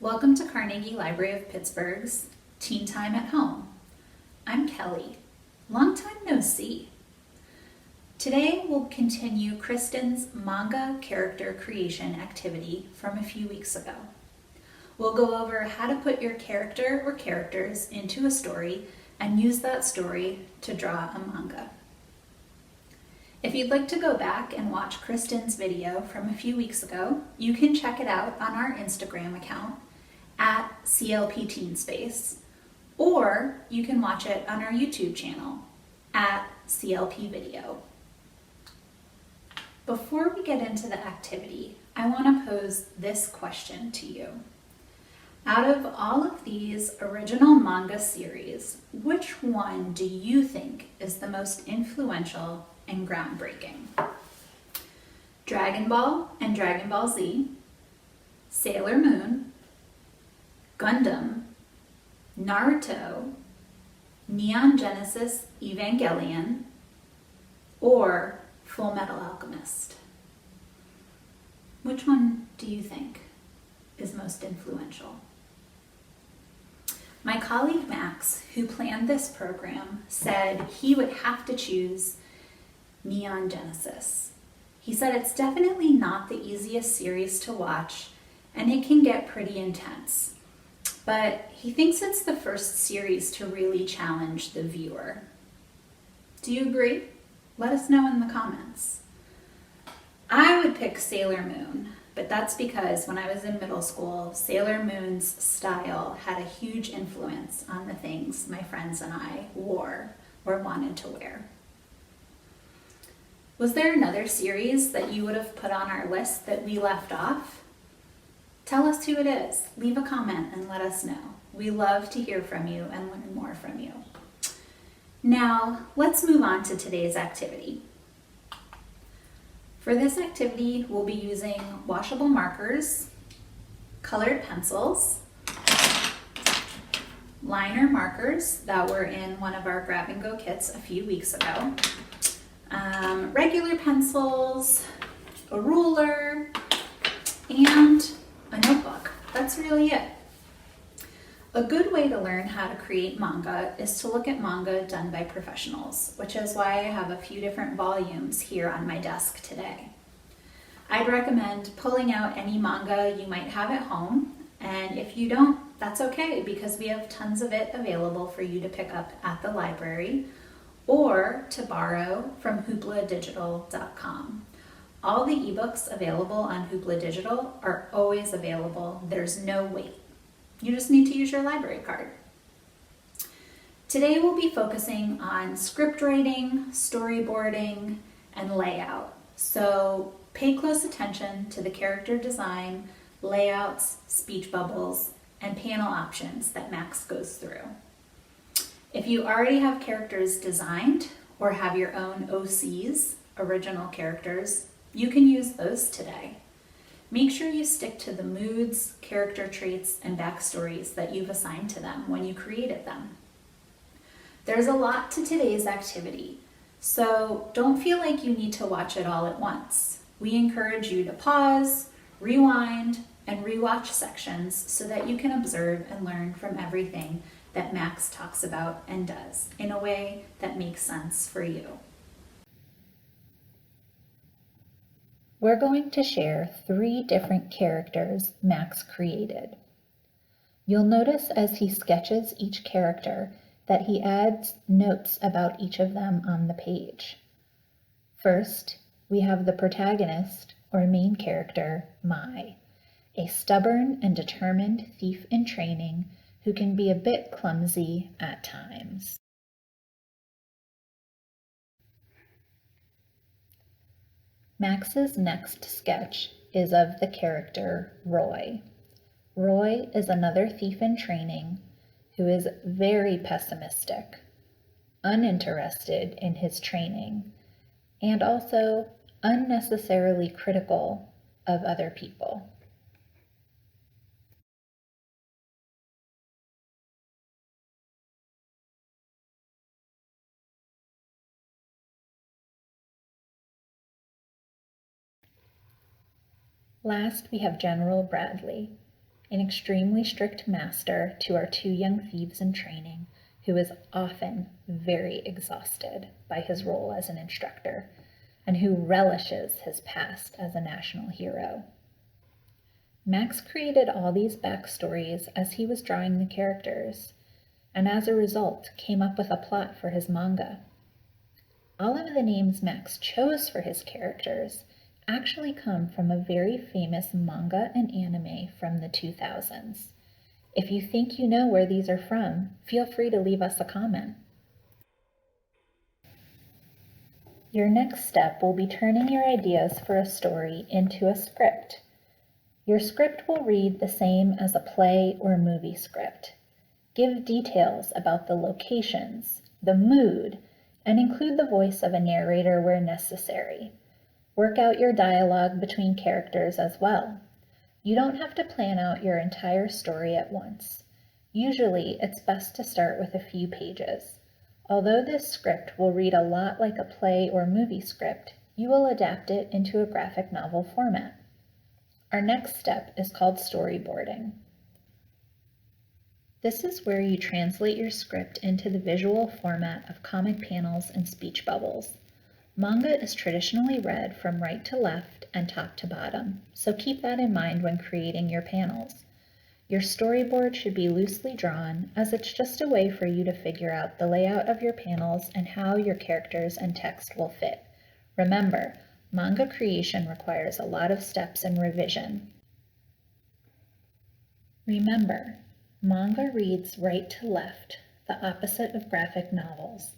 Welcome to Carnegie Library of Pittsburgh's Teen Time at Home. I'm Kelly. Long time no see. Today we'll continue Kristin's manga character creation activity from a few weeks ago. We'll go over how to put your character or characters into a story and use that story to draw a manga. If you'd like to go back and watch Kristin's video from a few weeks ago, you can check it out on our Instagram account at CLP Teenspace, or you can watch it on our YouTube channel at CLP Video. Before we get into the activity, I want to pose this question to you. Out of all of these original manga series, which one do you think is the most influential and groundbreaking? Dragon Ball and Dragon Ball Z, Sailor Moon, Gundam, Naruto, Neon Genesis Evangelion, or Full Metal Alchemist? Which one do you think is most influential? My colleague Max, who planned this program, said he would have to choose Neon Genesis. He said it's definitely not the easiest series to watch, and it can get pretty intense. But he thinks it's the first series to really challenge the viewer. Do you agree? Let us know in the comments. I would pick Sailor Moon, but that's because when I was in middle school, Sailor Moon's style had a huge influence on the things my friends and I wore or wanted to wear. Was there another series that you would have put on our list that we left off? Tell us who it is. Leave a comment and let us know. We love to hear from you and learn more from you. Now, let's move on to today's activity. For this activity, we'll be using washable markers, colored pencils, liner markers that were in one of our grab and go kits a few weeks ago, regular pencils, a ruler, and a notebook. That's really it. A good way to learn how to create manga is to look at manga done by professionals, which is why I have a few different volumes here on my desk today. I'd recommend pulling out any manga you might have at home, and if you don't, that's okay, because we have tons of it available for you to pick up at the library or to borrow from hoopladigital.com. All the ebooks available on Hoopla Digital are always available. There's no wait. You just need to use your library card. Today we'll be focusing on script writing, storyboarding, and layout. So pay close attention to the character design, layouts, speech bubbles, and panel options that Max goes through. If you already have characters designed or have your own OCs, original characters, you can use those today. Make sure you stick to the moods, character traits, and backstories that you've assigned to them when you created them. There's a lot to today's activity, so don't feel like you need to watch it all at once. We encourage you to pause, rewind, and rewatch sections so that you can observe and learn from everything that Max talks about and does in a way that makes sense for you. We're going to share 3 different characters Max created. You'll notice as he sketches each character that he adds notes about each of them on the page. First, we have the protagonist or main character, Mai, a stubborn and determined thief in training who can be a bit clumsy at times. Max's next sketch is of the character Roy. Roy is another thief in training who is very pessimistic, uninterested in his training, and also unnecessarily critical of other people. Last, we have General Bradley, an extremely strict master to our two young thieves in training, who is often very exhausted by his role as an instructor, and who relishes his past as a national hero. Max created all these backstories as he was drawing the characters, and as a result came up with a plot for his manga. All of the names Max chose for his characters actually come from a very famous manga and anime from the 2000s. If you think you know where these are from, feel free to leave us a comment. Your next step will be turning your ideas for a story into a script. Your script will read the same as a play or movie script. Give details about the locations, the mood, and include the voice of a narrator where necessary. Work out your dialogue between characters as well. You don't have to plan out your entire story at once. Usually, it's best to start with a few pages. Although this script will read a lot like a play or movie script, you will adapt it into a graphic novel format. Our next step is called storyboarding. This is where you translate your script into the visual format of comic panels and speech bubbles. Manga is traditionally read from right to left and top to bottom, so keep that in mind when creating your panels. Your storyboard should be loosely drawn, as it's just a way for you to figure out the layout of your panels and how your characters and text will fit. Remember, manga creation requires a lot of steps and revision. Remember, manga reads right to left, the opposite of graphic novels.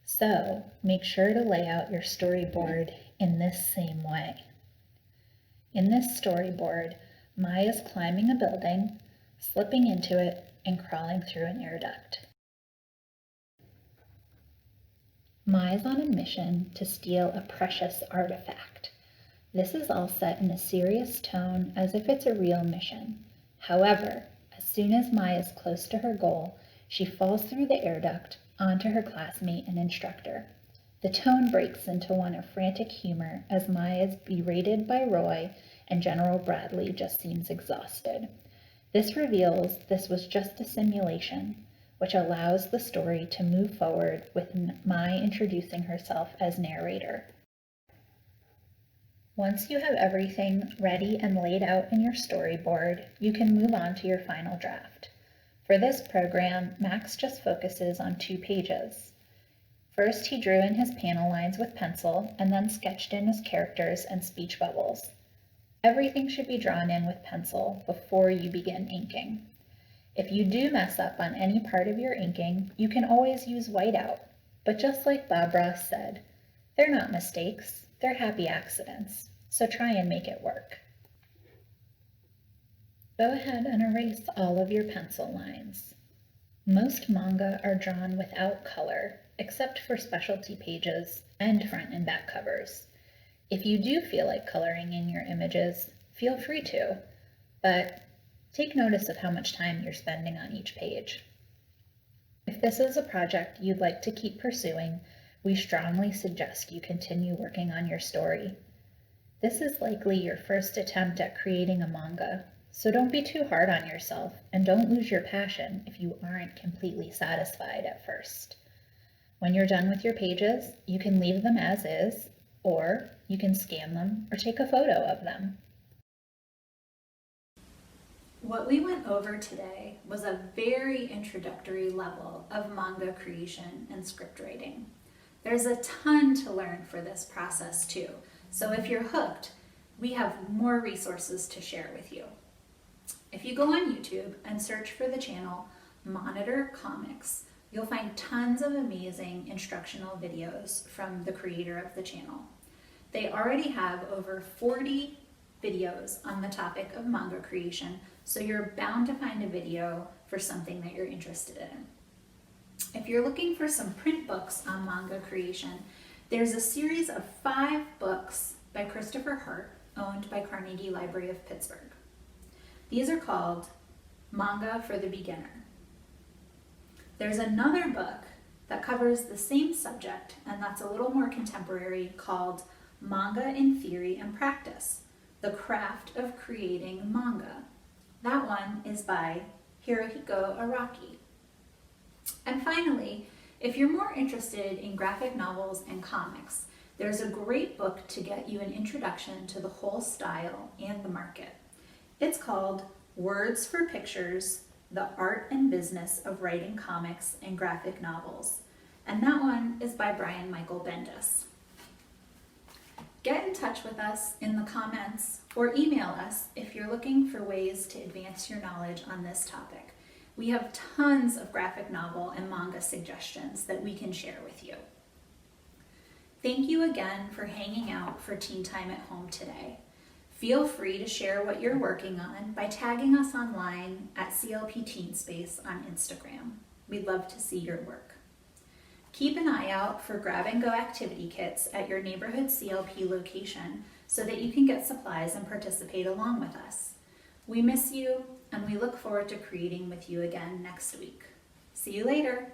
So, make sure to lay out your storyboard in this same way. In this storyboard, Mai is climbing a building, slipping into it, and crawling through an air duct. Mai is on a mission to steal a precious artifact. This is all set in a serious tone as if it's a real mission. However, as soon as Mai is close to her goal, she falls through the air duct onto her classmate and instructor. The tone breaks into one of frantic humor as Mai is berated by Roy and General Bradley just seems exhausted. This reveals this was just a simulation, which allows the story to move forward with Mai introducing herself as narrator. Once you have everything ready and laid out in your storyboard, you can move on to your final draft. For this program, Max just focuses on 2 pages. First, he drew in his panel lines with pencil and then sketched in his characters and speech bubbles. Everything should be drawn in with pencil before you begin inking. If you do mess up on any part of your inking, you can always use whiteout. But just like Bob Ross said, they're not mistakes, they're happy accidents. So try and make it work. Go ahead and erase all of your pencil lines. Most manga are drawn without color, except for specialty pages and front and back covers. If you do feel like coloring in your images, feel free to, but take notice of how much time you're spending on each page. If this is a project you'd like to keep pursuing, we strongly suggest you continue working on your story. This is likely your first attempt at creating a manga, so don't be too hard on yourself and don't lose your passion if you aren't completely satisfied at first. When you're done with your pages, you can leave them as is, or you can scan them or take a photo of them. What we went over today was a very introductory level of manga creation and script writing. There's a ton to learn for this process too, so if you're hooked, we have more resources to share with you. If you go on YouTube and search for the channel Monitor Comics, you'll find tons of amazing instructional videos from the creator of the channel. They already have over 40 videos on the topic of manga creation, so you're bound to find a video for something that you're interested in. If you're looking for some print books on manga creation, there's a series of 5 books by Christopher Hart, owned by Carnegie Library of Pittsburgh. These are called Manga for the Beginner. There's another book that covers the same subject, and that's a little more contemporary, called Manga in Theory and Practice, The Craft of Creating Manga. That one is by Hirohiko Araki. And finally, if you're more interested in graphic novels and comics, there's a great book to get you an introduction to the whole style and the market. It's called Words for Pictures: The Art and Business of Writing Comics and Graphic Novels. And that one is by Brian Michael Bendis. Get in touch with us in the comments or email us if you're looking for ways to advance your knowledge on this topic. We have tons of graphic novel and manga suggestions that we can share with you. Thank you again for hanging out for Teen Time at Home today. Feel free to share what you're working on by tagging us online at CLP Teenspace on Instagram. We'd love to see your work. Keep an eye out for grab-and-go activity kits at your neighborhood CLP location so that you can get supplies and participate along with us. We miss you, and we look forward to creating with you again next week. See you later!